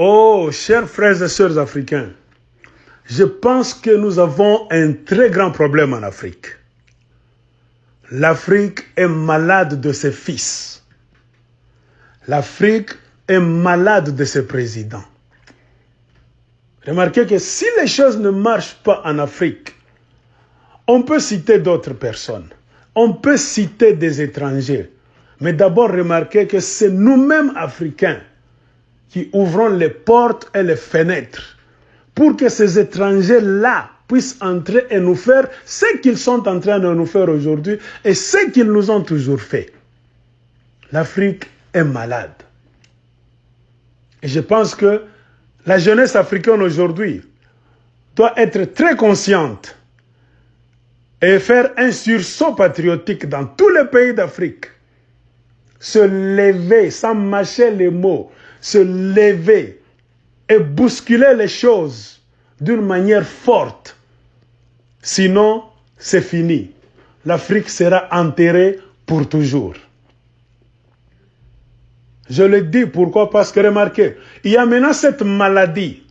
Oh, chers frères et sœurs africains, je pense que nous avons un très grand problème en Afrique. L'Afrique est malade de ses fils. L'Afrique est malade de ses présidents. Remarquez que si les choses ne marchent pas en Afrique, on peut citer d'autres personnes. On peut citer des étrangers. Mais d'abord, remarquez que c'est nous-mêmes, Africains, qui ouvrons les portes et les fenêtres pour que ces étrangers-là puissent entrer et nous faire ce qu'ils sont en train de nous faire aujourd'hui et ce qu'ils nous ont toujours fait. L'Afrique est malade. Et je pense que la jeunesse africaine aujourd'hui doit être très consciente et faire un sursaut patriotique dans tous les pays d'Afrique. Se lever, sans mâcher les mots, se lever et bousculer les choses d'une manière forte. Sinon, c'est fini. L'Afrique sera enterrée pour toujours. Je le dis pourquoi? Parce que remarquez, il y a maintenant cette maladie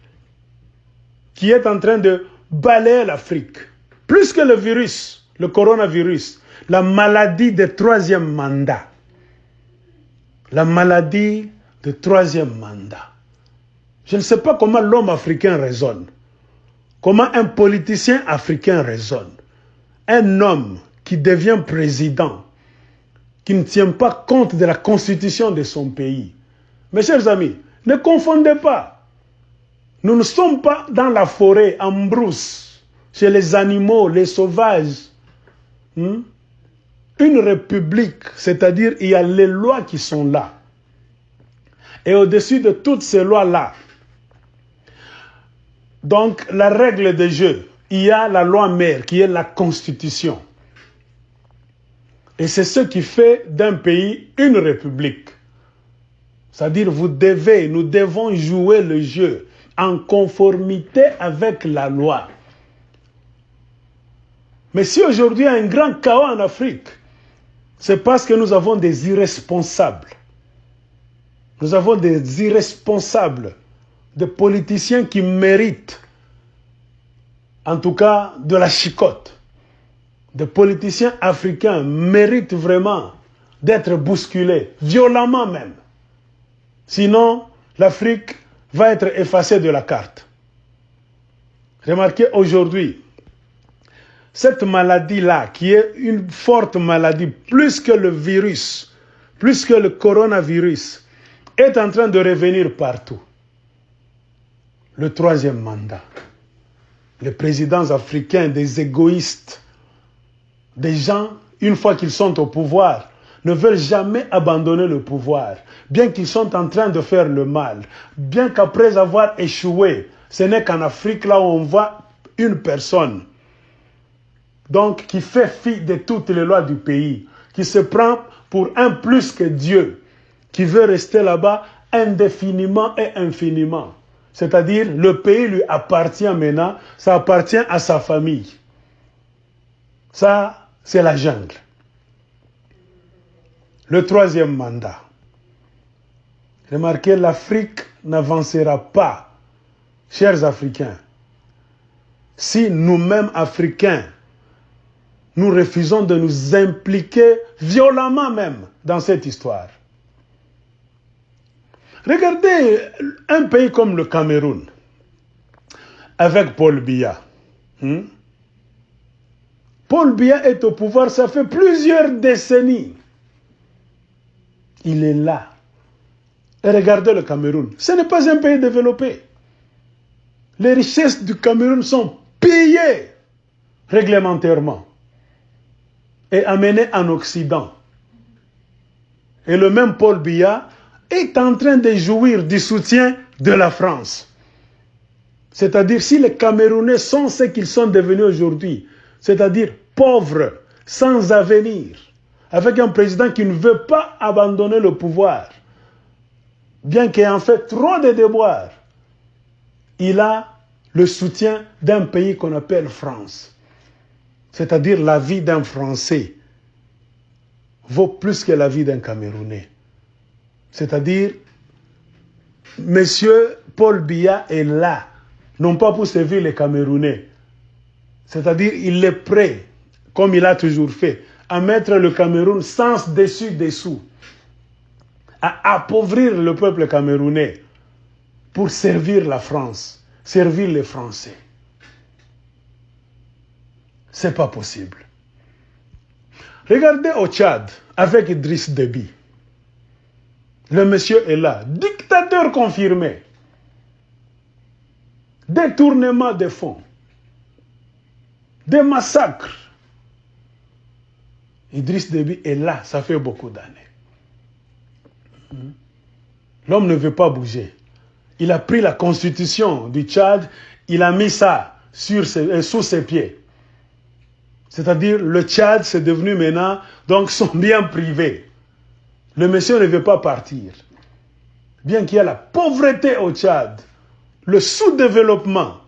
qui est en train de balayer l'Afrique. Plus que le virus, le coronavirus, la maladie du troisième mandat. La maladie du troisième mandat. Je ne sais pas comment l'homme africain raisonne. Comment un politicien africain raisonne. Un homme qui devient président, qui ne tient pas compte de la constitution de son pays. Mes chers amis, ne confondez pas. Nous ne sommes pas dans la forêt, en brousse, chez les animaux, les sauvages. Une république, c'est-à-dire il y a les lois qui sont là. Et au-dessus de toutes ces lois-là, donc la règle de jeu, il y a la loi mère qui est la constitution. Et c'est ce qui fait d'un pays une république. C'est-à-dire nous devons jouer le jeu en conformité avec la loi. Mais si aujourd'hui il y a un grand chaos en Afrique, c'est parce que nous avons des irresponsables. Nous avons des irresponsables, des politiciens qui méritent, en tout cas, de la chicotte. Des politiciens africains méritent vraiment d'être bousculés, violemment même. Sinon, l'Afrique va être effacée de la carte. Remarquez aujourd'hui, cette maladie-là, qui est une forte maladie, plus que le virus, plus que le coronavirus, est en train de revenir partout. Le troisième mandat. Les présidents africains, des égoïstes, des gens, une fois qu'ils sont au pouvoir, ne veulent jamais abandonner le pouvoir, bien qu'ils sont en train de faire le mal, bien qu'après avoir échoué, ce n'est qu'en Afrique là où on voit une personne donc qui fait fi de toutes les lois du pays, qui se prend pour un plus que Dieu, qui veut rester là-bas indéfiniment et infiniment. C'est-à-dire, le pays lui appartient maintenant, ça appartient à sa famille. Ça, c'est la jungle. Le troisième mandat. Remarquez, l'Afrique n'avancera pas, chers Africains, si nous-mêmes, Africains, nous refusons de nous impliquer violemment même dans cette histoire. Regardez un pays comme le Cameroun, avec Paul Biya. Paul Biya est au pouvoir, ça fait plusieurs décennies. Il est là. Et regardez le Cameroun. Ce n'est pas un pays développé. Les richesses du Cameroun sont pillées réglementairement et amenées en Occident. Et le même Paul Biya est en train de jouir du soutien de la France. C'est-à-dire, si les Camerounais sont ce qu'ils sont devenus aujourd'hui, c'est-à-dire pauvres, sans avenir, avec un président qui ne veut pas abandonner le pouvoir, bien qu'il ait en fait trop de déboires, il a le soutien d'un pays qu'on appelle France. C'est-à-dire la vie d'un Français vaut plus que la vie d'un Camerounais. C'est-à-dire, monsieur Paul Biya est là, non pas pour servir les Camerounais. C'est-à-dire, il est prêt, comme il a toujours fait, à mettre le Cameroun sans dessus-dessous, à appauvrir le peuple camerounais pour servir la France, servir les Français. C'est pas possible. Regardez au Tchad, avec Idriss Déby. Le monsieur est là, dictateur confirmé. Détournement des fonds. Des massacres. Idriss Déby est là, ça fait beaucoup d'années. L'homme ne veut pas bouger. Il a pris la constitution du Tchad, il a mis ça sous ses pieds. C'est-à-dire, le Tchad, c'est devenu maintenant donc son bien privé. Le monsieur ne veut pas partir. Bien qu'il y ait la pauvreté au Tchad, le sous-développement,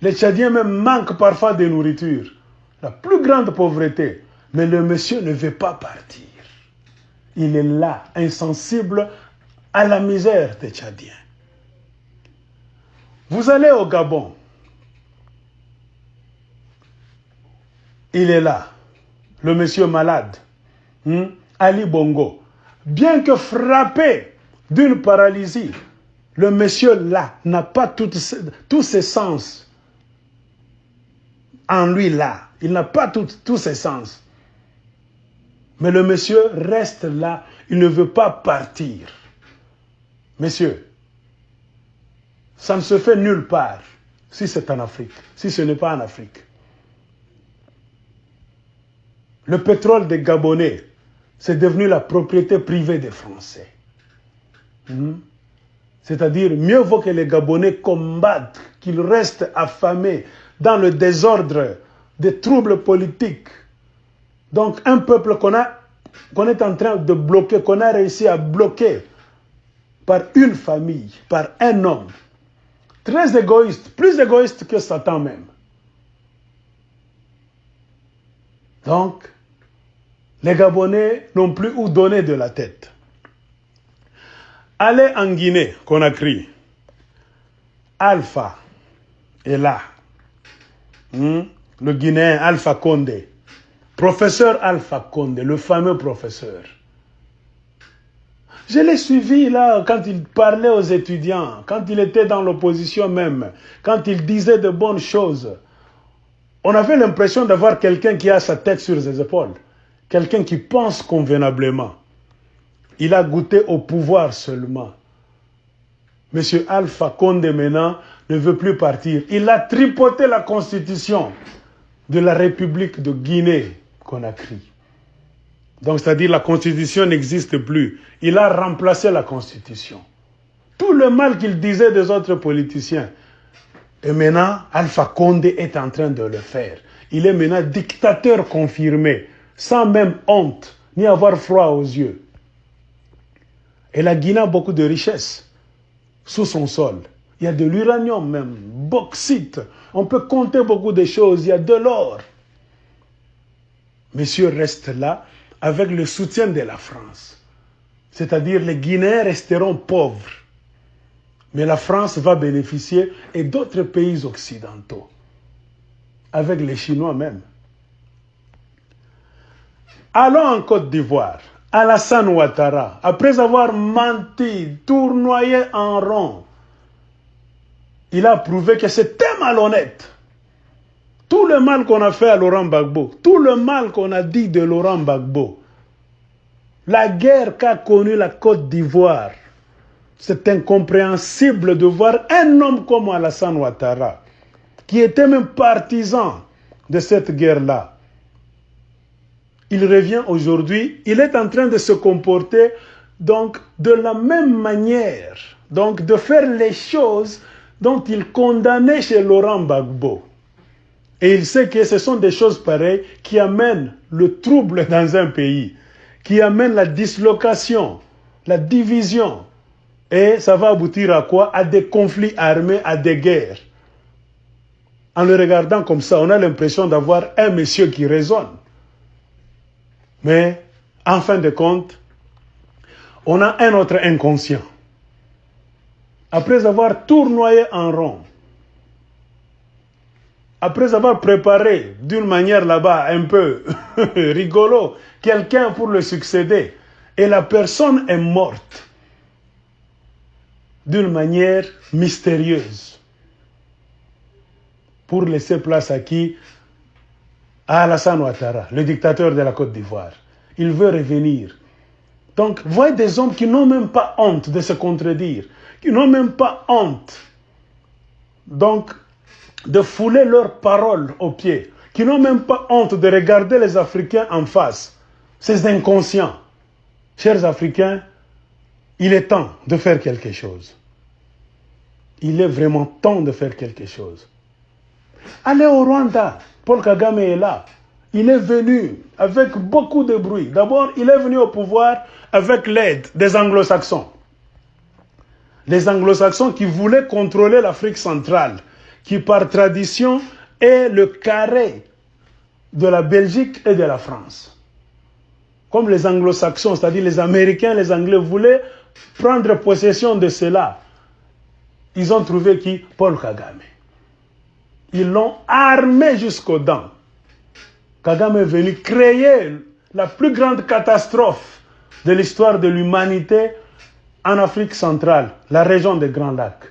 les Tchadiens même manquent parfois de nourriture. La plus grande pauvreté. Mais le monsieur ne veut pas partir. Il est là, insensible à la misère des Tchadiens. Vous allez au Gabon. Il est là, le monsieur malade, Ali Bongo. Bien que frappé d'une paralysie, le monsieur là n'a pas tous ses sens en lui là. Il n'a pas tous ses sens. Mais le monsieur reste là, il ne veut pas partir. Messieurs, ça ne se fait nulle part si c'est en Afrique, si ce n'est pas en Afrique. Le pétrole des Gabonais, c'est devenu la propriété privée des Français. C'est-à-dire, mieux vaut que les Gabonais combattent, qu'ils restent affamés dans le désordre des troubles politiques. Donc, un peuple qu'on est en train de bloquer, qu'on a réussi à bloquer par une famille, par un homme, très égoïste, plus égoïste que Satan même. Donc, les Gabonais n'ont plus où donner de la tête. Allez en Guinée, Conakry. Alpha est là. Le Guinéen Alpha Condé. Professeur Alpha Condé, le fameux professeur. Je l'ai suivi là quand il parlait aux étudiants, quand il était dans l'opposition même, quand il disait de bonnes choses. On avait l'impression d'avoir quelqu'un qui a sa tête sur ses épaules. Quelqu'un qui pense convenablement. Il a goûté au pouvoir seulement. Monsieur Alpha Condé maintenant ne veut plus partir. Il a tripoté la constitution de la République de Guinée-Conakry. Donc c'est-à-dire la constitution n'existe plus. Il a remplacé la constitution. Tout le mal qu'il disait des autres politiciens. Et maintenant, Alpha Condé est en train de le faire. Il est maintenant dictateur confirmé, sans même honte, ni avoir froid aux yeux. Et la Guinée a beaucoup de richesses sous son sol. Il y a de l'uranium même, bauxite. On peut compter beaucoup de choses. Il y a de l'or. Monsieur reste là avec le soutien de la France. C'est-à-dire les Guinéens resteront pauvres. Mais la France va bénéficier et d'autres pays occidentaux. Avec les Chinois même. Allons en Côte d'Ivoire. Alassane Ouattara, après avoir menti, tournoyé en rond, il a prouvé que c'était malhonnête. Tout le mal qu'on a fait à Laurent Gbagbo, tout le mal qu'on a dit de Laurent Gbagbo, la guerre qu'a connue la Côte d'Ivoire, c'est incompréhensible de voir un homme comme Alassane Ouattara, qui était même partisan de cette guerre-là. Il revient aujourd'hui, il est en train de se comporter donc de la même manière, donc de faire les choses dont il condamnait chez Laurent Gbagbo. Et il sait que ce sont des choses pareilles qui amènent le trouble dans un pays, qui amènent la dislocation, la division. Et ça va aboutir à quoi? À des conflits armés, à des guerres. En le regardant comme ça, on a l'impression d'avoir un monsieur qui raisonne. Mais, en fin de compte, on a un autre inconscient. après avoir tournoyé en rond, après avoir préparé d'une manière là-bas un peu rigolo, quelqu'un pour le succéder, et la personne est morte d'une manière mystérieuse, pour laisser place à qui? À Alassane Ouattara, le dictateur de la Côte d'Ivoire. Il veut revenir. Donc, voyez des hommes qui n'ont même pas honte de se contredire, qui n'ont même pas honte, donc, de fouler leurs paroles aux pieds, qui n'ont même pas honte de regarder les Africains en face. Ces inconscients. Chers Africains, il est temps de faire quelque chose. Il est vraiment temps de faire quelque chose. Allez au Rwanda, Paul Kagame est là. Il est venu avec beaucoup de bruit. D'abord, il est venu au pouvoir avec l'aide des anglo-saxons. Les anglo-saxons qui voulaient contrôler l'Afrique centrale, qui par tradition est le carré de la Belgique et de la France. Comme les anglo-saxons, c'est-à-dire les Américains, les Anglais voulaient prendre possession de cela. Ils ont trouvé qui? Paul Kagame. Ils l'ont armé jusqu'aux dents. Kagame est venu créer la plus grande catastrophe de l'histoire de l'humanité en Afrique centrale, la région des Grands Lacs.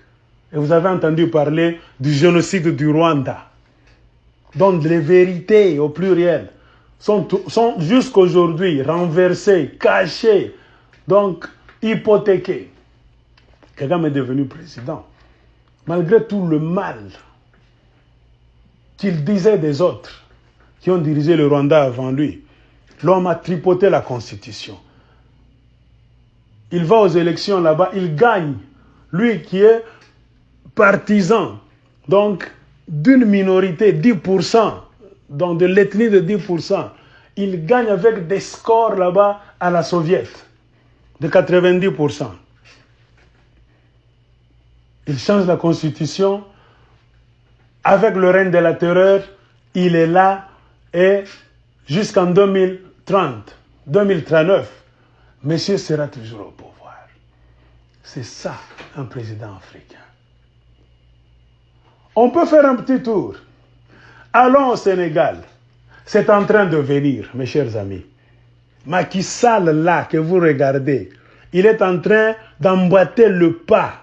Et vous avez entendu parler du génocide du Rwanda, dont les vérités au pluriel sont jusqu'aujourd'hui renversées, cachées, donc hypothéquées. Kagame est devenu président. Malgré tout le mal qu'il disait des autres qui ont dirigé le Rwanda avant lui, l'homme a tripoté la constitution. Il va aux élections là-bas, il gagne. Lui qui est partisan, donc d'une minorité, 10%, donc de l'ethnie de 10%, il gagne avec des scores là-bas à la soviète, de 90%. Il change la constitution. Avec le règne de la terreur, il est là et jusqu'en 2030, 2039, monsieur sera toujours au pouvoir. C'est ça, un président africain. On peut faire un petit tour. Allons au Sénégal. C'est en train de venir, mes chers amis. Macky Sall, là, que vous regardez, il est en train d'emboîter le pas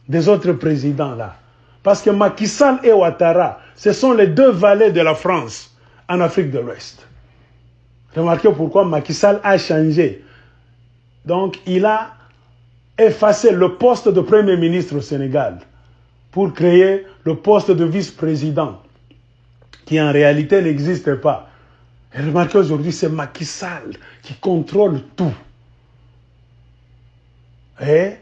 des autres présidents, là. Parce que Macky Sall et Ouattara, ce sont les deux valets de la France en Afrique de l'Ouest. Remarquez pourquoi Macky Sall a changé. Donc, il a effacé le poste de Premier ministre au Sénégal pour créer le poste de vice-président, qui en réalité n'existe pas. Et remarquez aujourd'hui, c'est Macky Sall qui contrôle tout. Et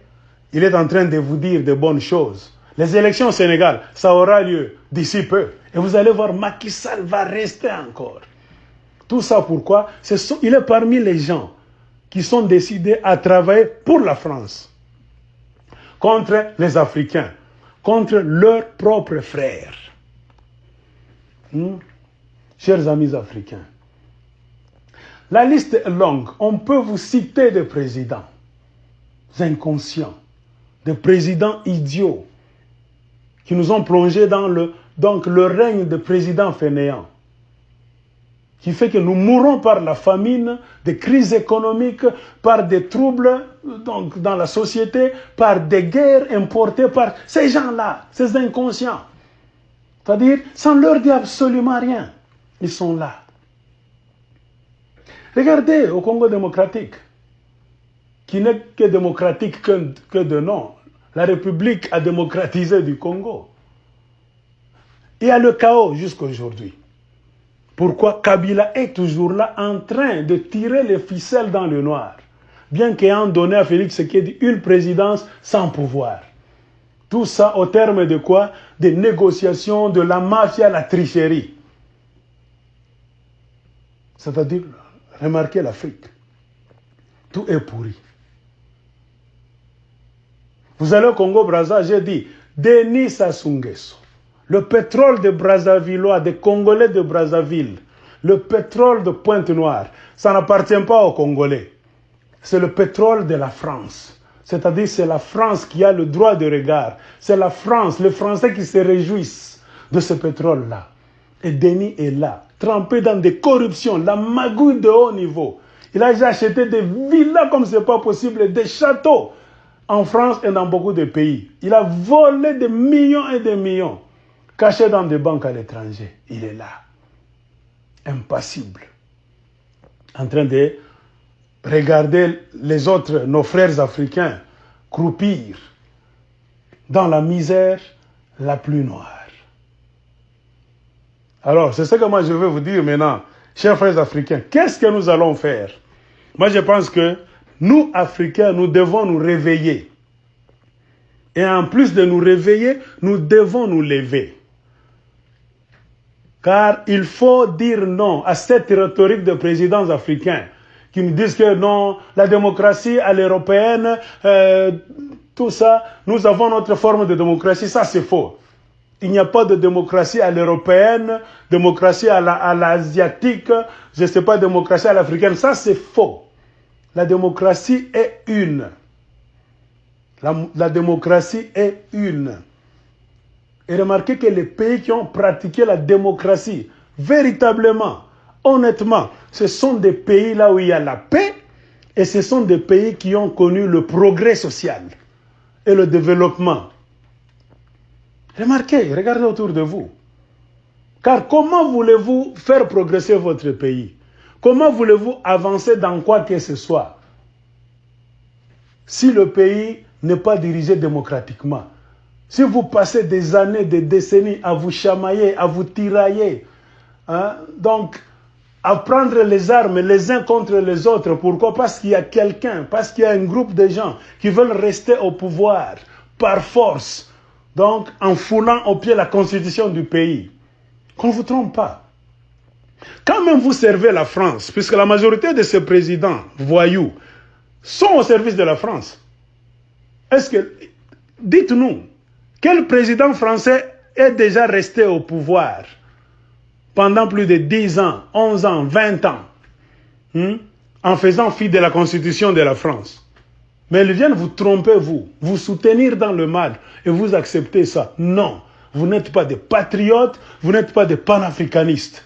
il est en train de vous dire de bonnes choses. Les élections au Sénégal, ça aura lieu d'ici peu. Et vous allez voir, Macky Sall va rester encore. Tout ça pourquoi? Il est parmi les gens qui sont décidés à travailler pour la France, contre les Africains, contre leurs propres frères. Chers amis africains, la liste est longue. On peut vous citer des présidents inconscients, des présidents idiots, qui nous ont plongés dans le règne de présidents fainéants, qui fait que nous mourons par la famine, des crises économiques, par des troubles donc, dans la société, par des guerres importées par ces gens-là, ces inconscients. C'est-à-dire, sans leur dire absolument rien, ils sont là. Regardez au Congo démocratique, qui n'est que démocratique que de nom. La République a démocratisé du Congo. Il y a le chaos jusqu'à aujourd'hui. Pourquoi Kabila est toujours là en train de tirer les ficelles dans le noir, bien qu'ayant donné à Félix Tshisekedi une présidence sans pouvoir. Tout ça au terme de quoi? Des négociations, de la mafia, la tricherie. C'est-à-dire, remarquez l'Afrique. Tout est pourri. Vous allez au Congo-Brazza, j'ai dit, Denis Sassou Nguesso, le pétrole de Brazzavillois, des Congolais de Brazzaville, le pétrole de Pointe-Noire, ça n'appartient pas aux Congolais. C'est le pétrole de la France. C'est-à-dire c'est la France qui a le droit de regard. C'est la France, les Français qui se réjouissent de ce pétrole-là. Et Denis est là, trempé dans des corruptions, la magouille de haut niveau. Il a déjà acheté des villas comme ce n'est pas possible, des châteaux en France et dans beaucoup de pays. Il a volé des millions et des millions, cachés dans des banques à l'étranger. Il est là, impassible, en train de regarder les autres, nos frères africains, croupir dans la misère la plus noire. Alors, c'est ce que moi je veux vous dire maintenant, chers frères africains. Qu'est-ce que nous allons faire? Moi, je pense que nous, Africains, nous devons nous réveiller. Et en plus de nous réveiller, nous devons nous lever. Car il faut dire non à cette rhétorique de présidents africains qui nous disent que non, la démocratie à l'européenne, tout ça, nous avons notre forme de démocratie. Ça, c'est faux. Il n'y a pas de démocratie à l'européenne, démocratie à l'asiatique, je ne sais pas, démocratie à l'africaine. Ça, c'est faux. La démocratie est une. La démocratie est une. Et remarquez que les pays qui ont pratiqué la démocratie, véritablement, honnêtement, ce sont des pays là où il y a la paix, et ce sont des pays qui ont connu le progrès social et le développement. Remarquez, regardez autour de vous. Car comment voulez-vous faire progresser votre pays? Comment voulez-vous avancer dans quoi que ce soit si le pays n'est pas dirigé démocratiquement? Si vous passez des années, des décennies à vous chamailler, à vous tirailler, hein, donc à prendre les armes les uns contre les autres. Pourquoi? Parce qu'il y a quelqu'un, parce qu'il y a un groupe de gens qui veulent rester au pouvoir par force. Donc, en foulant au pied la constitution du pays. Qu'on ne vous trompe pas. Quand même vous servez la France, puisque la majorité de ces présidents voyous sont au service de la France. Est-ce que, dites-nous, quel président français est déjà resté au pouvoir pendant plus de 10 ans, 11 ans, 20 ans, en faisant fi de la constitution de la France? Mais ils viennent vous tromper, vous soutenir dans le mal, et vous acceptez ça. Non, vous n'êtes pas des patriotes, vous n'êtes pas des panafricanistes.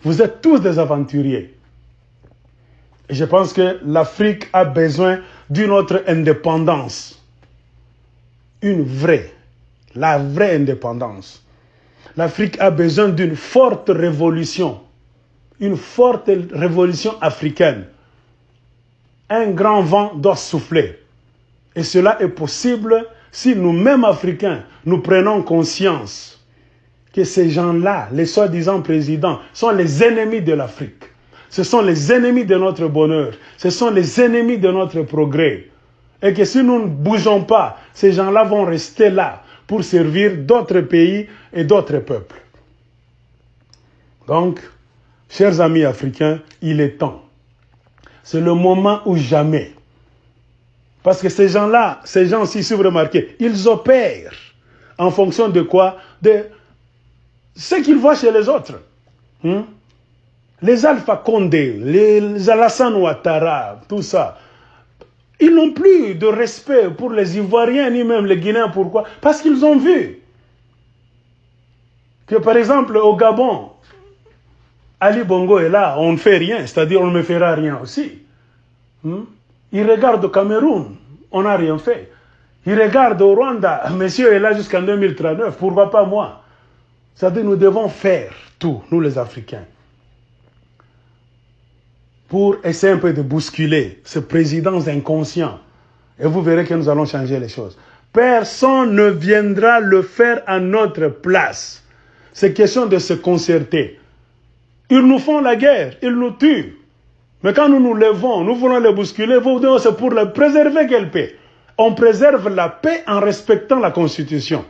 Vous êtes tous des aventuriers. Et je pense que l'Afrique a besoin d'une autre indépendance. Une vraie, la vraie indépendance. L'Afrique a besoin d'une forte révolution. Une forte révolution africaine. Un grand vent doit souffler. Et cela est possible si nous-mêmes Africains, nous prenons conscience que ces gens-là, les soi-disant présidents, sont les ennemis de l'Afrique. Ce sont les ennemis de notre bonheur. Ce sont les ennemis de notre progrès. Et que si nous ne bougeons pas, ces gens-là vont rester là pour servir d'autres pays et d'autres peuples. Donc, chers amis africains, il est temps. C'est le moment ou jamais. Parce que ces gens-là, ces gens-ci, si vous remarquez, ils opèrent en fonction de quoi? De ce qu'ils voient chez les autres. Les Alpha Condé, les Alassane Ouattara, tout ça, ils n'ont plus de respect pour les Ivoiriens, ni même les Guinéens. Pourquoi? Parce qu'ils ont vu que, par exemple, au Gabon, Ali Bongo est là, on ne fait rien, c'est-à-dire on ne me fera rien aussi. Il regarde au Cameroun, on n'a rien fait. Il regarde au Rwanda, monsieur est là jusqu'en 2039, pourquoi pas moi? C'est-à-dire nous devons faire tout, nous les Africains, pour essayer un peu de bousculer ce président inconscient. Et vous verrez que nous allons changer les choses. Personne ne viendra le faire à notre place. C'est question de se concerter. Ils nous font la guerre, ils nous tuent. Mais quand nous nous levons, nous voulons les bousculer, vous dites c'est pour préserver quelle paix? On préserve la paix en respectant la Constitution.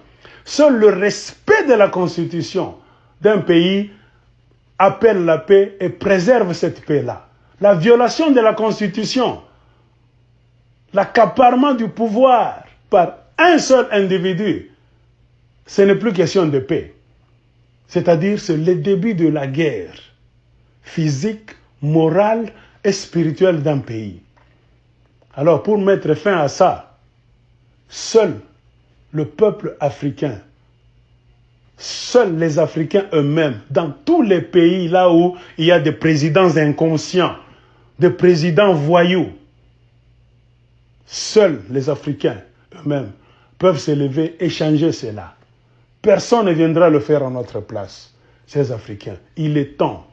Seul le respect de la Constitution d'un pays appelle la paix et préserve cette paix-là. La violation de la Constitution, l'accaparement du pouvoir par un seul individu, ce n'est plus question de paix. C'est-à-dire, c'est le début de la guerre physique, morale et spirituelle d'un pays. Alors pour mettre fin à ça, seul le peuple africain, seuls les Africains eux-mêmes, dans tous les pays là où il y a des présidents inconscients, des présidents voyous, seuls les Africains eux-mêmes peuvent se lever et changer cela. Personne ne viendra le faire en notre place, ces Africains. Il est temps.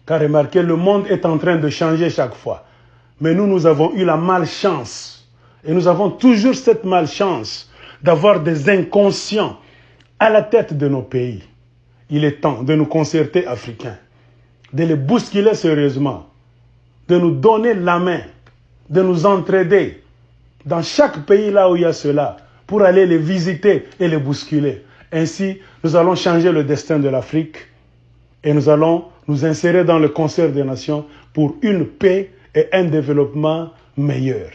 Car remarquez, le monde est en train de changer chaque fois. Mais nous avons eu la malchance, et nous avons toujours cette malchance d'avoir des inconscients à la tête de nos pays. Il est temps de nous concerter, Africains, de les bousculer sérieusement, de nous donner la main, de nous entraider dans chaque pays là où il y a cela, pour aller les visiter et les bousculer. Ainsi, nous allons changer le destin de l'Afrique et nous allons nous insérer dans le concert des nations pour une paix et un développement meilleur.